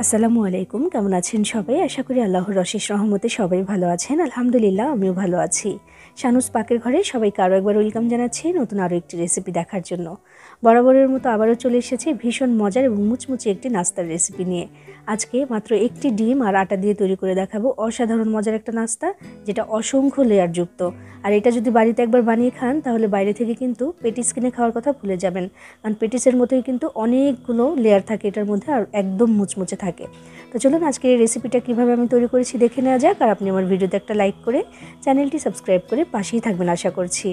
আসসালামু আলাইকুম, কেমন আছেন সবাই? আশা করি আল্লাহর অশেষ রহমতে সবাই ভালো আছেন। আলহামদুলিল্লাহ, আমিও ভালো আছি। শানুস পাকের ঘরে সবাইকে আরও একবার ওয়েলকাম জানাচ্ছি নতুন আরও একটি রেসিপি দেখার জন্য। বরাবরের মতো আবারও চলে এসেছি ভীষণ মজার এবং মুচমুচে একটি নাস্তার রেসিপি নিয়ে। আজকে মাত্র একটি ডিম আর আটা দিয়ে তৈরি করে দেখাবো অসাধারণ মজার একটা নাস্তা, যেটা অসংখ্য লেয়ারযুক্ত। আর এটা যদি বাড়িতে একবার বানিয়ে খান তাহলে বাইরে থেকে কিন্তু পেটিস কিনে খাওয়ার কথা ভুলে যাবেন, কারণ পেটিসের মতোই কিন্তু অনেকগুলো লেয়ার থাকে এটার মধ্যে, আর একদম মুচমুচে থাকে। তো চলুন আজকে এই রেসিপিটা কীভাবে আমি তৈরি করেছি দেখে নেওয়া যাক। আর আপনি আমার ভিডিওতে একটা লাইক করে চ্যানেলটি সাবস্ক্রাইব করে পাশেই থাকবেন আশা করছি।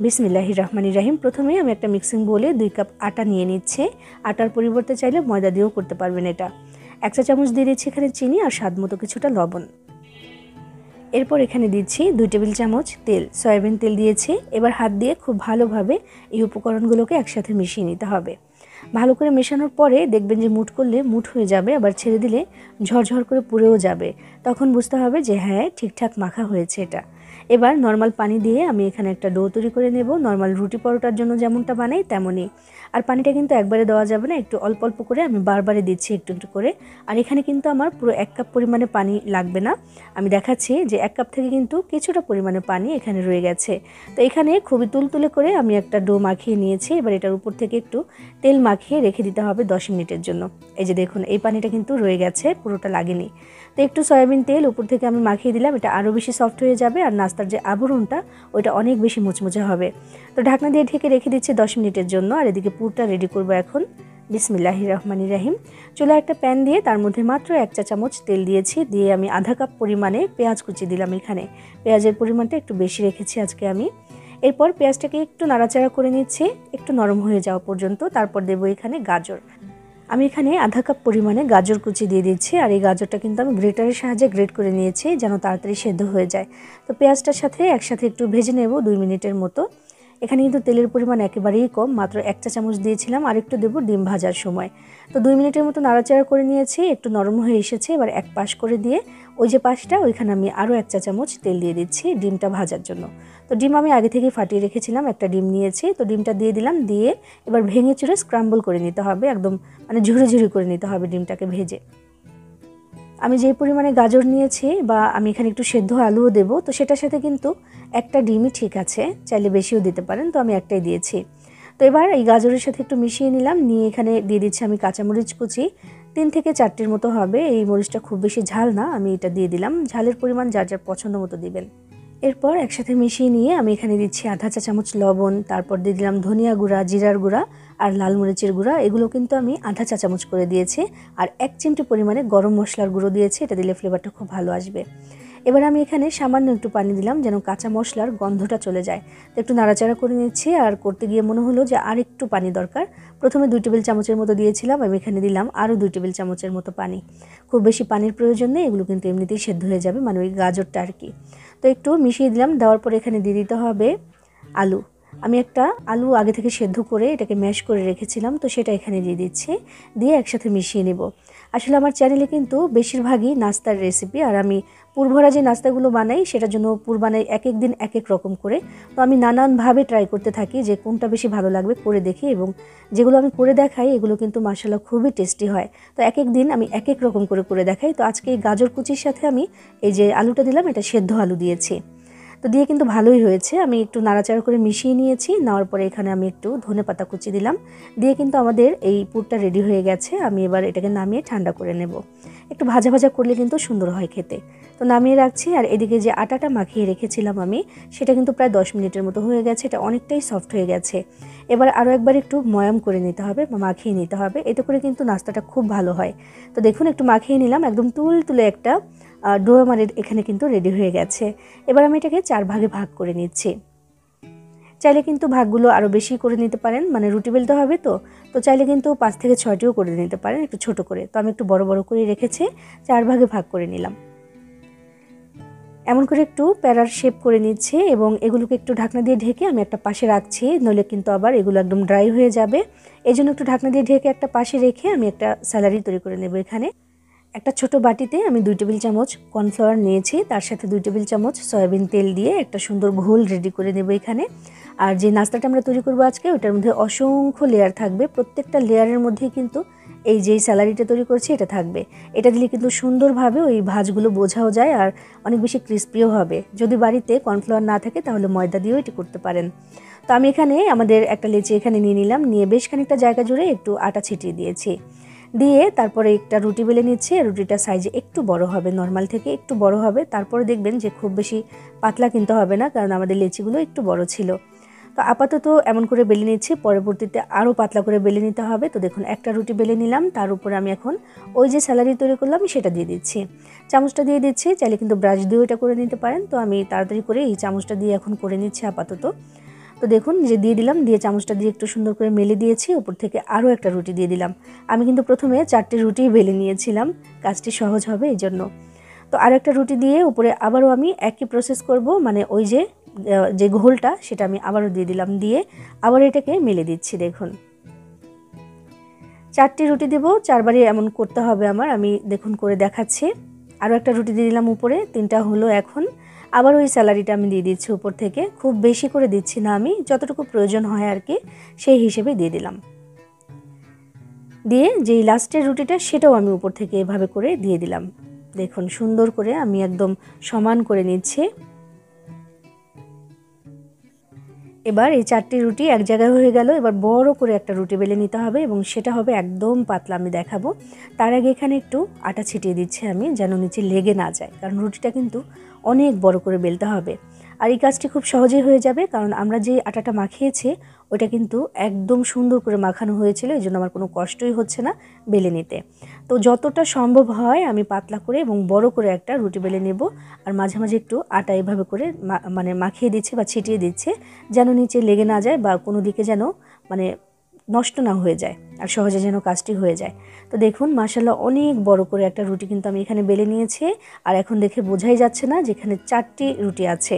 বিসমিল্লাহির রহমানির রহিম। প্রথমেই আমি একটা মিক্সিং বোলে 2 কাপ আটা নিয়ে নিচ্ছি। আটার পরিবর্তে চাইলে ময়দা দিয়েও করতে পারবেন এটা। 1 চা চামচ দিয়ে দিচ্ছি এখানে চিনি আর স্বাদ মতো কিছুটা লবণ। এরপর এখানে দিচ্ছি 2 টেবিল চামচ তেল, সয়াবিন তেল দিয়েছি। এবার হাত দিয়ে খুব ভালোভাবে এই উপকরণগুলোকে একসাথে মিশিয়ে নিতে হবে। ভালো করে মেশানোর পরে দেখবেন যে মুঠ করলে মুঠ হয়ে যাবে, আবার ছেড়ে দিলে ঝরঝর করে পুড়েও যাবে। তখন বুঝতে হবে যে হ্যাঁ, ঠিকঠাক মাখা হয়েছে এটা। এবার নর্মাল পানি দিয়ে আমি এখানে একটা ডো তৈরি করে নেব, নর্মাল রুটি পরোটার জন্য যেমনটা বানাই তেমনই। আর পানিটা কিন্তু একবারে দেওয়া যাবে না, একটু অল্প অল্প করে আমি বারবারে দিচ্ছি একটু একটু করে। আর এখানে কিন্তু আমার পুরো 1 কাপ পরিমাণে পানি লাগবে না। আমি দেখাচ্ছি যে 1 কাপ থেকে কিন্তু কিছুটা পরিমাণে পানি এখানে রয়ে গেছে। তো এখানে খুবই তুলতুলে করে আমি একটা ডো মাখিয়ে নিয়েছি। এবার এটার উপর থেকে একটু তেল মাখিয়ে রেখে দিতে হবে 10 মিনিটের জন্য। এই যে দেখুন, এই পানিটা কিন্তু রয়ে গেছে, পুরোটা লাগেনি। তো একটু সয়াবিন তেল উপর থেকে আমি মাখিয়ে দিলাম, এটা আরও বেশি সফট হয়ে যাবে আর নাস্তার যে আবরণটা ওইটা অনেক বেশি মুচমুচে হবে। তো ঢাকনা দিয়ে ঢেকে রেখে দিচ্ছি 10 মিনিটের জন্য। আর এদিকে পুরটা রেডি করব এখন। বিসমিল্লাহির রহমানির রহিম। চুলায় একটা প্যান দিয়ে তার মধ্যে মাত্র 1 চা চামচ তেল দিয়েছি, দিয়ে আমি আধা কাপ পরিমাণে পেঁয়াজ কুচি দিলাম। এখানে পেঁয়াজের পরিমাণটা একটু বেশি রেখেছি আজকে আমি। এরপর পেঁয়াজটাকে একটু নাড়াচাড়া করে নিচ্ছি একটু নরম হয়ে যাওয়া পর্যন্ত। তারপর দেবো এখানে গাজর। আমি এখানে আধা কাপ পরিমাণে গাজর কুচি দিয়ে দিচ্ছি। আর এই গাজরটা কিন্তু আমি গ্রেটারের সাহায্যে গ্রেট করে নিয়েছি যেন তাড়াতাড়ি সেদ্ধ হয়ে যায়। তো পেঁয়াজটার সাথে একসাথে একটু ভেজে নেব 2 মিনিটের মতো। এখানে কিন্তু তেলের পরিমাণ একেবারেই কম, মাত্র 1 চা চামচ দিয়েছিলাম, আর একটু দেবো ডিম ভাজার সময়। তো 2 মিনিটের মতো নাড়াচাড়া করে নিয়েছি, একটু নরম হয়ে এসেছে। এবার এক পাশ করে দিয়ে ওই যে পাশটা ওইখানে আমি আরও 1 চা চামচ তেল দিয়ে দিচ্ছি ডিমটা ভাজার জন্য। তো ডিম আমি আগে থেকেই ফাটিয়ে রেখেছিলাম, একটা ডিম নিয়েছি। তো ডিমটা দিয়ে দিলাম, দিয়ে এবার ভেঙে চুরে স্ক্রাম্বল করে নিতে হবে, একদম মানে ঝুড়ি ঝুড়ি করে নিতে হবে ডিমটাকে ভেজে। আমি যেই পরিমাণে গাজর নিয়েছি বা আমি এখানে একটু সেদ্ধ আলুও দেব, তো সেটার সাথে কিন্তু একটা ডিমই ঠিক আছে, চাইলে বেশিও দিতে পারেন, তো আমি একটাই দিয়েছি। তো এবার এই গাজরের সাথে একটু মিশিয়ে নিলাম, নিয়ে এখানে দিয়ে দিচ্ছি আমি কাঁচামরিচ কুচি 3 থেকে 4টির মতো হবে। এই মরিচটা খুব বেশি ঝাল না, আমি এটা দিয়ে দিলাম। ঝালের পরিমাণ যার যার পছন্দ মতো দিবেন। এরপর একসাথে মিশিয়ে নিয়ে আমি এখানে দিচ্ছি আধা চা চামচ লবণ, তারপর দিয়ে দিলাম ধনিয়া গুঁড়া, জিরার গুঁড়া আর লাল মরিচের গুঁড়া। এগুলো কিন্তু আমি আধা চা চামচ করে দিয়েছি। আর 1 চিমটি পরিমাণে গরম মশলার গুঁড়ো দিয়েছি, এটা দিলে ফ্লেভারটা খুব ভালো আসবে। এবার আমি এখানে সামান্য একটু পানি দিলাম যেন কাঁচা মশলার গন্ধটা চলে যায়। তো একটু নাড়াচাড়া করে নিচ্ছি, আর করতে গিয়ে মনে হলো যে আর একটু পানি দরকার। প্রথমে 2 টেবিল চামচের মতো দিয়েছিলাম, আমি এখানে দিলাম আরও 2 টেবিল চামচের মতো পানি। খুব বেশি পানির প্রয়োজন নেই, এগুলো কিন্তু এমনিতেই সেদ্ধ হয়ে যাবে, মানে ওই গাজরটা আর কি। তো একটু মিশিয়ে দিলাম, দেওয়ার পরে এখানে দিয়ে দিতে হবে আলু। আমি একটা আলু আগে থেকে সেদ্ধ করে এটাকে ম্যাশ করে রেখেছিলাম, তো সেটা এখানে দিয়ে দিচ্ছি, দিয়ে একসাথে মিশিয়ে নেব। আসলে আমার চ্যানেলে কিন্তু বেশিরভাগই নাস্তার রেসিপি, আর আমি পুরভরা যে নাস্তাগুলো বানাই সেটার জন্য পুর বানাই এক এক দিন এক এক রকম করে। তো আমি নানানভাবে ট্রাই করতে থাকি যে কোনটা বেশি ভালো লাগবে করে দেখি, এবং যেগুলো আমি করে দেখাই এগুলো কিন্তু মাশাআল্লাহ খুবই টেস্টি হয়। তো এক এক দিন আমি এক এক রকম করে দেখাই। তো আজকে এই গাজর কুচির সাথে আমি এই যে আলুটা দিলাম, এটা সেদ্ধ আলু দিয়েছি। তো দিয়ে কিন্তু ভালোই হয়েছে। আমি একটু নাড়াচাড়া করে মিশিয়ে নিয়েছি, নেওয়ার পরে এখানে আমি একটু ধনেপাতা কুচি দিলাম, দিয়ে কিন্তু আমাদের এই পুরটা রেডি হয়ে গেছে। আমি এবার এটাকে নামিয়ে ঠান্ডা করে নেব। একটু ভাজা ভাজা করলে কিন্তু সুন্দর হয় খেতে। তো নামিয়ে রাখছি। আর এদিকে যে আটাটা মাখিয়ে রেখেছিলাম আমি, সেটা কিন্তু প্রায় 10 মিনিটের মতো হয়ে গেছে, এটা অনেকটাই সফট হয়ে গেছে। এবার আরও একবার একটু ময়াম করে নিতে হবে বা মাখিয়ে নিতে হবে, এতে করে কিন্তু নাস্তাটা খুব ভালো হয়। তো দেখুন একটু মাখিয়ে নিলাম, একদম তুলতুলে একটা ডো আমার এখানে কিন্তু রেডি হয়ে গেছে। এবার আমি এটাকে 4 ভাগে ভাগ করে নিচ্ছি। চাইলে কিন্তু ভাগগুলো আরও বেশি করে নিতে পারেন, মানে রুটি বেলতে হবে তো। তো চাইলে কিন্তু 5 থেকে 6টিও করে নিতে পারেন একটু ছোট করে। তো আমি একটু বড় বড় করে রেখেছি, 4 ভাগে ভাগ করে নিলাম। এমন করে একটু প্যারার শেপ করে নিচ্ছি, এবং এগুলোকে একটু ঢাকনা দিয়ে ঢেকে আমি একটা পাশে রাখছি, নইলে কিন্তু আবার এগুলো একদম ড্রাই হয়ে যাবে। এই জন্য একটু ঢাকনা দিয়ে ঢেকে একটা পাশে রেখে আমি একটা স্যালারি তৈরি করে নেব। এখানে একটা ছোট বাটিতে আমি 2 টেবিল চামচ কর্নফ্লাওয়ার নিয়েছি, তার সাথে 2 টেবিল চামচ সয়াবিন তেল দিয়ে একটা সুন্দর ঘোল রেডি করে নেব এখানে। আর যে নাস্তাটা আমরা তৈরি করব আজকে, ওটার মধ্যে অসংখ্য লেয়ার থাকবে, প্রত্যেকটা লেয়ারের মধ্যেই কিন্তু এই যে স্যালারিটা তৈরি করছি এটা থাকবে। এটা দিলে কিন্তু সুন্দরভাবে ওই ভাঁজগুলো বোঝাও যায় আর অনেক বেশি ক্রিস্পিও হবে। যদি বাড়িতে কর্নফ্লাওয়ার না থাকে তাহলে ময়দা দিয়েও এটি করতে পারেন। তো আমি এখানে আমাদের একটা লেচি এখানে নিয়ে নিলাম, নিয়ে বেশ খানিকটা জায়গা জুড়ে একটু আটা ছিটিয়ে দিয়েছি। দিয়ে তারপরে একটা রুটি বেলে নিচ্ছি। রুটিটা সাইজে একটু বড় হবে, নর্মাল থেকে একটু বড় হবে। তারপরে দেখবেন যে খুব বেশি পাতলা কিনতে হবে না, কারণ আমাদের লেচিগুলো একটু বড় ছিল। তো আপাতত এমন করে বেলে নিচ্ছি, পরবর্তীতে আরও পাতলা করে বেলে নিতে হবে। তো দেখুন একটা রুটি বেলে নিলাম, তার উপরে আমি এখন ওই যে স্যালারি তৈরি করলাম সেটা দিয়ে দিচ্ছি। চামচটা দিয়ে দিচ্ছি, চাইলে কিন্তু ব্রাশ দিয়েও এটা করে নিতে পারেন। তো আমি তাড়াতাড়ি করে এই চামচটা দিয়ে এখন করে নিচ্ছি আপাতত। তো দেখুন যে দিয়ে দিলাম, দিয়ে চামচটা দিয়ে একটু সুন্দর করে মেলে দিয়েছি। উপর থেকে আরও একটা রুটি দিয়ে দিলাম। আমি কিন্তু প্রথমে 4টে রুটি বেলে নিয়েছিলাম, কাজটি সহজ হবে এই জন্য। তো আর একটা রুটি দিয়ে উপরে আবারও আমি একই প্রসেস করব, মানে ওই যে ঘোলটা সেটা আমি আবারও দিয়ে দিলাম, দিয়ে আবার এটাকে মেলে দিচ্ছি। দেখুন 4টি রুটি দেবো, 4বারই এমন করতে হবে আমার। আমি দেখুন করে দেখাচ্ছি। আরও একটা রুটি দিয়ে দিলাম উপরে, 3টা হলো। এখন আবার ওই স্যালারিটা আমি দিয়ে দিচ্ছি উপর থেকে, খুব বেশি করে দিচ্ছি না, আমি যতটুকু প্রয়োজন হয় আর কি সেই হিসেবে দিয়ে দিলাম। দিয়ে যেই লাস্টের রুটিটা সেটাও আমি উপর থেকে এভাবে করে দিয়ে দিলাম। দেখুন সুন্দর করে আমি একদম সমান করে নিচ্ছি। এবার এই 4টি রুটি এক জায়গায় হয়ে গেল। এবার বড় করে একটা রুটি বেলে নিতে হবে এবং সেটা হবে একদম পাতলা, আমি দেখাবো। তার আগে এখানে একটু আটা ছিটিয়ে দিচ্ছি আমি, যেন নিচে লেগে না যায়, কারণ রুটিটা কিন্তু অনেক বড় করে বেলতে হবে। আর এই কাজটি খুব সহজেই হয়ে যাবে, কারণ আমরা যে আটাটা মাখিয়েছি ওটা কিন্তু একদম সুন্দর করে মাখানো হয়েছিল, এই জন্য আমার কোনো কষ্টই হচ্ছে না বেলে নিতে। তো যতটা সম্ভব হয় আমি পাতলা করে এবং বড় করে একটা রুটি বেলে নেব। আর মাঝে মাঝে একটু আটা এভাবে করে মানে মাখিয়ে দিচ্ছে বা ছিটিয়ে দিচ্ছে, যেন নিচে লেগে না যায় বা কোনো দিকে যেন মানে নষ্ট না হয়ে যায়, আর সহজে যেন কাজটি হয়ে যায়। তো দেখুন মাশাআল্লাহ অনেক বড় করে একটা রুটি কিন্তু আমি এখানে বেলে নিয়েছি। আর এখন দেখে বোঝাই যাচ্ছে না যেখানে 4টি রুটি আছে,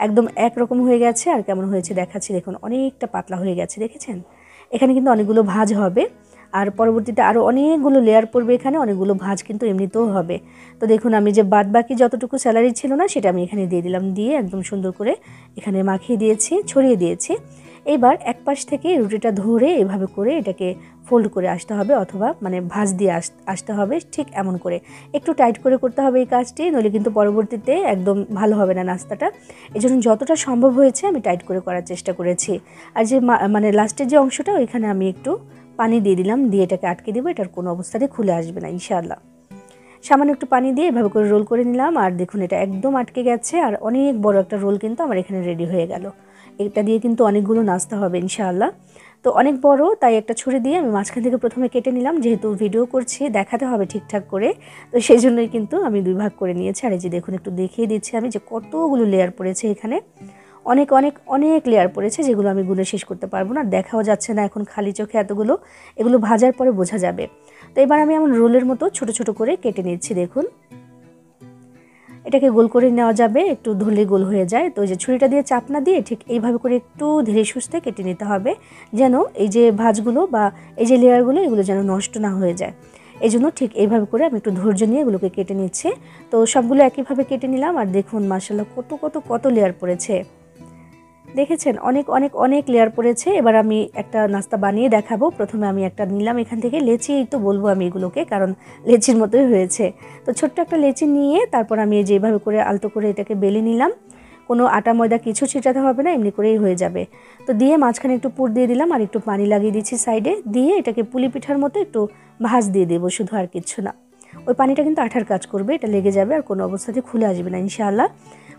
একদম একরকম হয়ে গেছে। আর কেমন হয়েছে দেখাচ্ছি, দেখুন অনেকটা পাতলা হয়ে গেছে, দেখেছেন? এখানে কিন্তু অনেকগুলো ভাঁজ হবে, আর পরবর্তীতে আরও অনেকগুলো লেয়ার পড়বে, এখানে অনেকগুলো ভাঁজ কিন্তু এমনিতেও হবে। তো দেখুন আমি যে বাদ বাকি যতটুকু স্যালারি ছিল না সেটা আমি এখানে দিয়ে দিলাম, দিয়ে একদম সুন্দর করে এখানে মাখিয়ে দিয়েছি, ছড়িয়ে দিয়েছি। এবার এক পাশ থেকে রুটিটা ধরে এভাবে করে এটাকে ফোল্ড করে আসতে হবে, অথবা মানে ভাঁজ দিয়ে আসতে হবে, ঠিক এমন করে একটু টাইট করে করতে হবে এই কাজটি, নইলে কিন্তু পরবর্তীতে একদম ভালো হবে না নাস্তাটা। এই জন্য যতটা সম্ভব হয়েছে আমি টাইট করে করার চেষ্টা করেছি। আর যে মানে লাস্টের যে অংশটা ওইখানে আমি একটু পানি দিয়ে দিলাম, দিয়ে এটাকে আটকে দেবো, এটার কোনো অবস্থাতে খুলে আসবে না ইনশাআল্লাহ। সামান্য একটু পানি দিয়ে এভাবে করে রোল করে নিলাম, আর দেখুন এটা একদম আটকে গেছে। আর অনেক বড় একটা রোল কিন্তু আমার এখানে রেডি হয়ে গেল। এটা দিয়ে কিন্তু অনেকগুলো নাস্তা হবে ইনশাআল্লাহ। তো অনেক বড়, তাই একটা ছুরি দিয়ে আমি মাঝখান থেকে প্রথমে কেটে নিলাম, যেহেতু ভিডিও করছি দেখাতে হবে ঠিকঠাক করে, তো সেই জন্যই কিন্তু আমি 2 ভাগ করে নিয়েছি। আর এই যে দেখুন একটু দেখিয়ে দিচ্ছি আমি যে কতগুলো লেয়ার পড়েছে এখানে, অনেক অনেক অনেক লেয়ার পড়েছে, যেগুলো আমি গুনে শেষ করতে পারবো না, দেখাও যাচ্ছে না এখন খালি চোখে এতগুলো। এগুলো ভাজার পরে বোঝা যাবে। তো এবার আমি এমন রোলের মতো ছোট ছোট করে কেটে নিচ্ছি। দেখুন এটাকে গোল করে নেওয়া যাবে, একটু ধরলে গোল হয়ে যায়। তো যে ছুরিটা দিয়ে চাপ না দিয়ে ঠিক এইভাবে করে একটু ধীরে সুস্থে কেটে নিতে হবে, যেন এই যে ভাঁজগুলো বা এই যে লেয়ারগুলো এগুলো যেন নষ্ট না হয়ে যায়। এই জন্য ঠিক এইভাবে করে আমি একটু ধৈর্য নিয়ে এগুলোকে কেটে নিচ্ছি। তো সবগুলো একইভাবে কেটে নিলাম, আর দেখুন মাশাআল্লাহ কত কত কত লেয়ার পড়েছে, দেখেছেন? অনেক অনেক অনেক লেয়ার পড়েছে। এবার আমি একটা নাস্তা বানিয়ে দেখাবো। প্রথমে আমি একটা নিলাম এখান থেকে, লেচি তো বলবো আমি এগুলোকে, কারণ লেচির মতোই হয়েছে। তো ছোট্ট একটা লেচি নিয়ে তারপর আমি এই যে এভাবে করে আলতো করে এটাকে বেলে নিলাম। কোনো আটা ময়দা কিছু ছিটাতে হবে না, এমনি করেই হয়ে যাবে। তো দিয়ে মাঝখানে একটু পুর দিয়ে দিলাম, আর একটু পানি লাগিয়ে দিচ্ছি সাইডে, দিয়ে এটাকে পুলি পিঠার মতো একটু ভাঁজ দিয়ে দেবো, শুধু আর কিচ্ছু না। ওই পানিটা কিন্তু আঠার কাজ করবে, এটা লেগে যাবে আর কোনো অবস্থাতে খুলে আসবে না ইনশাআল্লাহ।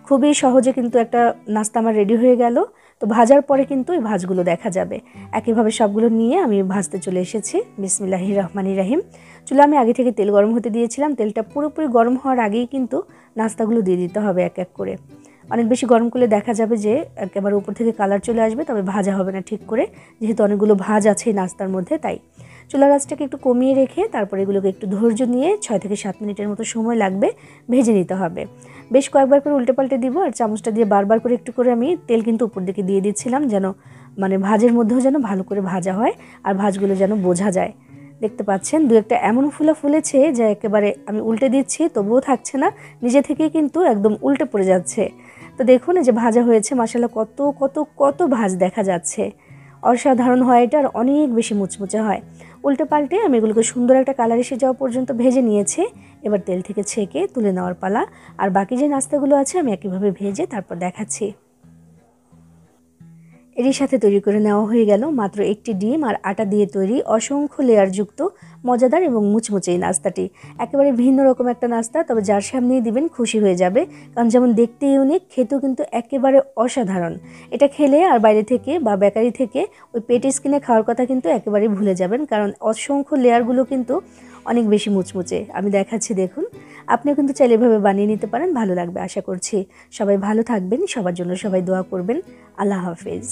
খুবই সহজে কিন্তু একটা নাস্তা আমার রেডি হয়ে গেল। তো ভাজার পরে কিন্তু এই ভাঁজগুলো দেখা যাবে। একইভাবে সবগুলো নিয়ে আমি ভাজতে চলে এসেছি। বিসমিল্লাহির রহমানির রহিম। চুলা আমি আগে থেকে তেল গরম হতে দিয়েছিলাম, তেলটা পুরোপুরি গরম হওয়ার আগেই কিন্তু নাস্তাগুলো দিয়ে দিতে হবে এক এক করে। অনেক বেশি গরম করলে দেখা যাবে যে একেবারে উপর থেকে কালার চলে আসবে, তবে ভাজা হবে না ঠিক করে, যেহেতু অনেকগুলো ভাজ আছে এই নাস্তার মধ্যে। তাই চুলার আঁচটাকে একটু কমিয়ে রেখে তারপর এগুলোকে একটু ধৈর্য নিয়ে 6 থেকে 7 মিনিটের মতো সময় লাগবে ভেজে নিতে হবে। বেশ কয়েকবার করে উল্টে পাল্টে দিব, আর চামচটা দিয়ে বারবার করে একটু করে আমি তেল কিন্তু উপর দিকে দিয়ে দিচ্ছিলাম, যেন মানে ভাজের মধ্যেও যেন ভালো করে ভাজা হয় আর ভাজগুলো যেন বোঝা যায়। দেখতে পাচ্ছেন দু একটা এমন ফুলেছে যে একেবারে আমি উল্টে দিচ্ছি তবুও থাকছে না, নিজে থেকেই কিন্তু একদম উল্টে পড়ে যাচ্ছে। তো দেখুন এই যে ভাজা হয়েছে মাশাআল্লাহ, কত কত কত ভাজ দেখা যাচ্ছে। অসাধারণ হয় এটা, আর অনেক বেশি মুচমুচে হয়। উল্টে পাল্টে আমি এগুলোকে সুন্দর একটা কালার এসে যাওয়া পর্যন্ত ভেজে নিয়েছি। এবার তেল থেকে ছেঁকে তুলে নেওয়ার পালা। আর বাকি যে নাস্তাগুলো আছে আমি একইভাবে ভেজে তারপর দেখাচ্ছি। এরই সাথে তৈরি করে নেওয়া হয়ে গেল মাত্র একটি ডিম আর আটা দিয়ে তৈরি অসংখ্য লেয়ারযুক্ত মজাদার এবং মুচমুচে এই নাস্তাটি। একেবারে ভিন্ন রকম একটা নাস্তা, তবে যার সামনেই দিবেন খুশি হয়ে যাবে, কারণ যেমন দেখতে ইউনিক, খেতেও কিন্তু একেবারে অসাধারণ। এটা খেলে আর বাইরে থেকে বা বেকারি থেকে ওই পেটিস কিনে খাওয়ার কথা কিন্তু একেবারেই ভুলে যাবেন, কারণ অসংখ্য লেয়ারগুলো কিন্তু অনেক বেশি মুচমুচে। আমি দেখাচ্ছি, দেখুন। আপনিও কিন্তু চাইলে এভাবে বানিয়ে নিতে পারেন, ভালো লাগবে আশা করছি। সবাই ভালো থাকবেন, সবার জন্য সবাই দোয়া করবেন। আল্লাহ হাফেজ।